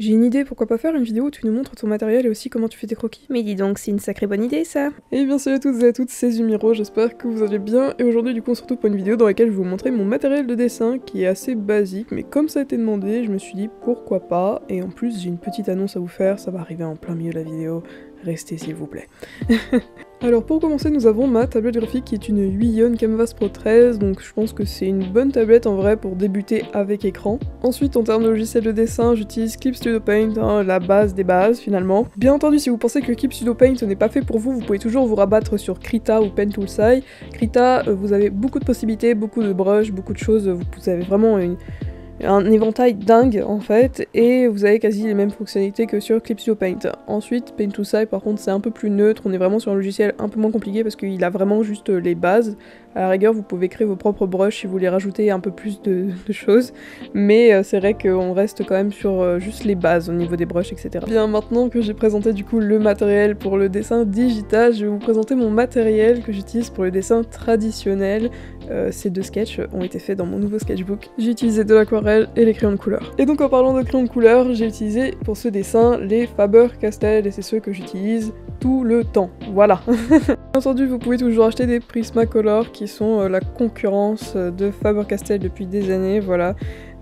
J'ai une idée, pourquoi pas faire une vidéo où tu nous montres ton matériel et aussi comment tu fais tes croquis. Mais dis donc, c'est une sacrée bonne idée ça. Et bien salut à toutes et à toutes, c'est Zumiro, j'espère que vous allez bien, et aujourd'hui du coup on se retrouve pour une vidéo dans laquelle je vais vous montrer mon matériel de dessin qui est assez basique, mais comme ça a été demandé, je me suis dit pourquoi pas, et en plus j'ai une petite annonce à vous faire, ça va arriver en plein milieu de la vidéo, restez s'il vous plaît. Alors pour commencer, nous avons ma tablette graphique qui est une Huion Canvas Pro 13, donc je pense que c'est une bonne tablette en vrai pour débuter avec écran. Ensuite, en termes de logiciel de dessin, j'utilise Clip Studio Paint, hein, la base des bases finalement. Bien entendu, si vous pensez que Clip Studio Paint n'est pas fait pour vous, vous pouvez toujours vous rabattre sur Krita ou Pen Toolsai. Krita, vous avez beaucoup de possibilités, beaucoup de brushes, beaucoup de choses, vous avez vraiment un éventail dingue en fait, et vous avez quasi les mêmes fonctionnalités que sur Clip Studio Paint. Ensuite, Paint Toolsai par contre c'est un peu plus neutre, on est vraiment sur un logiciel un peu moins compliqué parce qu'il a vraiment juste les bases. À la rigueur vous pouvez créer vos propres brushes si vous voulez rajouter un peu plus de choses, mais c'est vrai qu'on reste quand même sur juste les bases au niveau des brushes, etc. Bien, maintenant que j'ai présenté du coup le matériel pour le dessin digital, je vais vous présenter mon matériel que j'utilise pour le dessin traditionnel. Ces deux sketchs ont été faits dans mon nouveau sketchbook. J'ai utilisé de l'aquarelle et les crayons de couleur. Et donc en parlant de crayons de couleur, j'ai utilisé pour ce dessin les Faber-Castell, et c'est ceux que j'utilise tout le temps. Voilà. Bien entendu, vous pouvez toujours acheter des Prismacolor qui sont la concurrence de Faber-Castell depuis des années, voilà.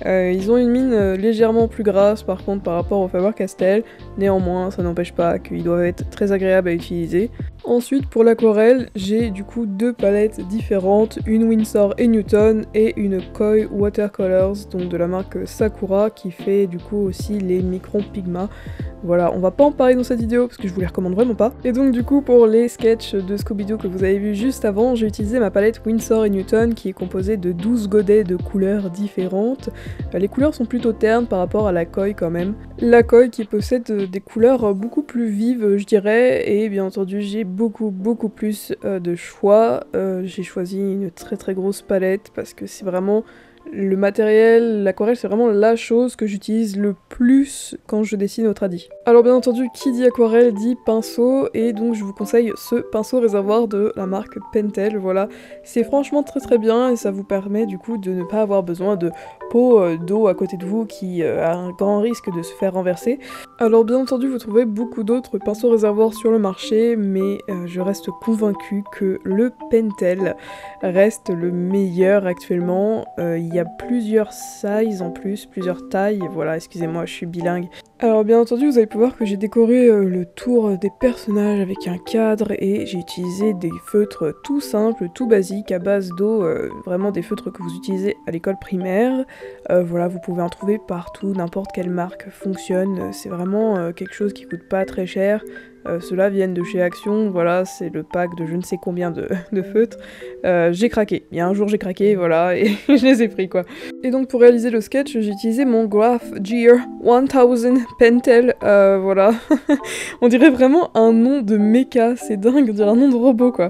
Ils ont une mine légèrement plus grasse par contre par rapport au Faber-Castell, néanmoins ça n'empêche pas qu'ils doivent être très agréables à utiliser. Ensuite pour l'aquarelle, j'ai du coup deux palettes différentes, une Winsor & Newton et une Koi Watercolors, donc de la marque Sakura, qui fait du coup aussi les Micron Pigma. Voilà, on va pas en parler dans cette vidéo parce que je vous les recommande vraiment pas. Et donc du coup pour les sketchs de Scooby-Doo que vous avez vu juste avant, j'ai utilisé ma palette Winsor & Newton qui est composée de 12 godets de couleurs différentes. Les couleurs sont plutôt ternes par rapport à la Koi quand même. La Koi qui possède des couleurs beaucoup plus vives je dirais, et bien entendu j'ai beaucoup plus de choix. J'ai choisi une très grosse palette parce que c'est vraiment le matériel, l'aquarelle c'est vraiment la chose que j'utilise le plus quand je dessine au tradi. Alors bien entendu, qui dit aquarelle dit pinceau, et donc je vous conseille ce pinceau réservoir de la marque Pentel, voilà. C'est franchement très bien et ça vous permet du coup de ne pas avoir besoin de pot d'eau à côté de vous qui a un grand risque de se faire renverser. Alors bien entendu, vous trouvez beaucoup d'autres pinceaux réservoirs sur le marché, mais je reste convaincue que le Pentel reste le meilleur actuellement. Il y a plusieurs sizes en plus, plusieurs tailles, voilà, excusez-moi, je suis bilingue. Alors bien entendu, vous allez pouvoir que j'ai décoré le tour des personnages avec un cadre, et j'ai utilisé des feutres tout simples, tout basiques, à base d'eau, vraiment des feutres que vous utilisez à l'école primaire. Voilà, vous pouvez en trouver partout, n'importe quelle marque fonctionne, c'est vraiment quelque chose qui coûte pas très cher. Ceux-là viennent de chez Action, voilà, c'est le pack de je ne sais combien de feutres. J'ai craqué, il y a un jour j'ai craqué, voilà, et je les ai pris quoi. Et donc pour réaliser le sketch, j'ai utilisé mon Graph Gear 1000 Pentel, voilà. On dirait vraiment un nom de méca, c'est dingue, on dirait un nom de robot quoi.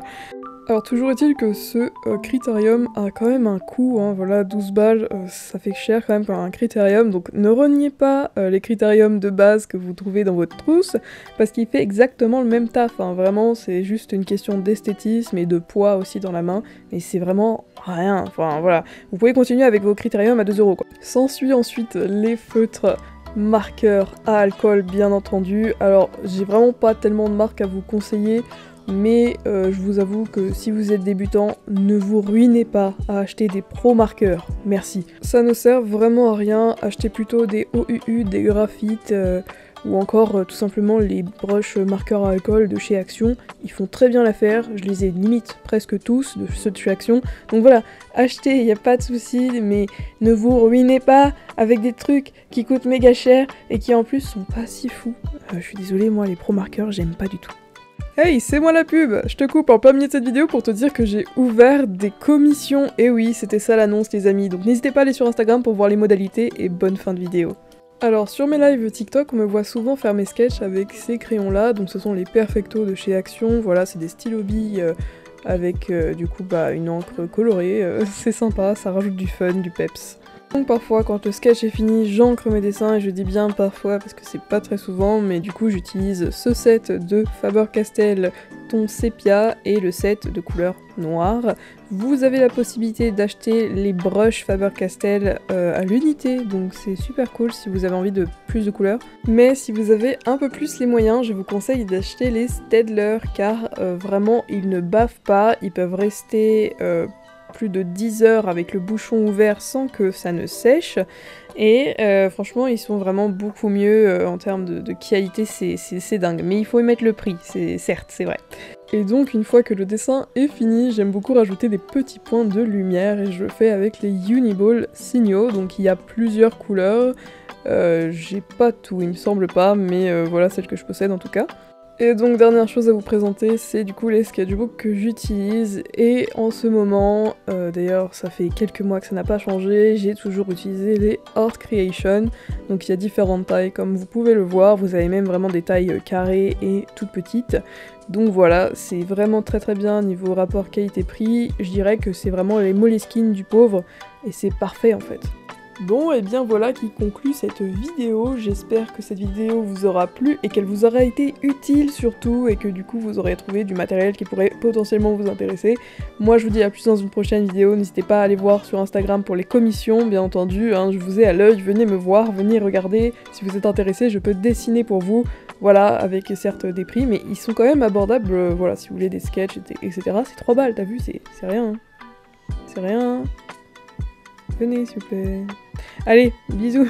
Alors toujours est-il que ce critérium a quand même un coût, hein, voilà, 12 balles, ça fait cher quand même pour un critérium, donc ne reniez pas les critériums de base que vous trouvez dans votre trousse, parce qu'il fait exactement le même taf, hein, vraiment c'est juste une question d'esthétisme et de poids aussi dans la main, mais c'est vraiment rien, enfin voilà, vous pouvez continuer avec vos critériums à 2 € quoi. S'ensuit ensuite les feutres marqueurs à alcool bien entendu. Alors j'ai vraiment pas tellement de marques à vous conseiller, mais je vous avoue que si vous êtes débutant, ne vous ruinez pas à acheter des pro marqueurs, merci. Ça ne sert vraiment à rien, achetez plutôt des OUU, des graphites, ou encore tout simplement les brushes marqueurs à alcool de chez Action. Ils font très bien l'affaire, je les ai limite presque tous de ceux de chez Action. Donc voilà, achetez, il n'y a pas de souci, mais ne vous ruinez pas avec des trucs qui coûtent méga cher et qui en plus sont pas si fous. Je suis désolée, moi les pro marqueurs j'aime pas du tout. Hey, c'est moi la pub! Je te coupe en plein milieu de cette vidéo pour te dire que j'ai ouvert des commissions. Et oui, c'était ça l'annonce les amis, donc n'hésitez pas à aller sur Instagram pour voir les modalités, et bonne fin de vidéo. Alors sur mes lives TikTok, on me voit souvent faire mes sketchs avec ces crayons là, donc ce sont les Perfecto de chez Action, voilà, c'est des stylos billes avec du coup une encre colorée, c'est sympa, ça rajoute du fun, du peps. Donc parfois quand le sketch est fini, j'encre mes dessins, et je dis bien parfois parce que c'est pas très souvent, mais du coup j'utilise ce set de Faber-Castell ton sépia et le set de couleur noire. Vous avez la possibilité d'acheter les brushes Faber-Castell à l'unité, donc c'est super cool si vous avez envie de plus de couleurs. Mais si vous avez un peu plus les moyens, je vous conseille d'acheter les Staedtler car vraiment ils ne bavent pas, ils peuvent rester plus de 10 heures avec le bouchon ouvert sans que ça ne sèche. Et franchement, ils sont vraiment beaucoup mieux en termes de qualité, c'est dingue. Mais il faut y mettre le prix, certes, c'est vrai. Et donc, une fois que le dessin est fini, j'aime beaucoup rajouter des petits points de lumière et je le fais avec les Uniball Signaux. Donc, il y a plusieurs couleurs. J'ai pas tout, il me semble pas, mais voilà celle que je possède en tout cas. Et donc dernière chose à vous présenter, c'est du coup les sketchbooks que j'utilise et en ce moment, d'ailleurs ça fait quelques mois que ça n'a pas changé, j'ai toujours utilisé les Art Creation, donc il y a différentes tailles comme vous pouvez le voir, vous avez même vraiment des tailles carrées et toutes petites, donc voilà, c'est vraiment très bien niveau rapport qualité-prix, je dirais que c'est vraiment les Moleskine du pauvre et c'est parfait en fait. Bon, et bien voilà qui conclut cette vidéo, j'espère que cette vidéo vous aura plu et qu'elle vous aura été utile surtout et que du coup vous aurez trouvé du matériel qui pourrait potentiellement vous intéresser. Moi je vous dis à plus dans une prochaine vidéo, n'hésitez pas à aller voir sur Instagram pour les commissions, bien entendu, hein, je vous ai à l'œil, venez me voir, venez regarder, si vous êtes intéressé je peux dessiner pour vous, voilà, avec certes des prix, mais ils sont quand même abordables, voilà, si vous voulez des sketchs, etc. C'est 3 balles, t'as vu, c'est rien, hein. C'est rien. Venez s'il vous plaît. Allez, bisous.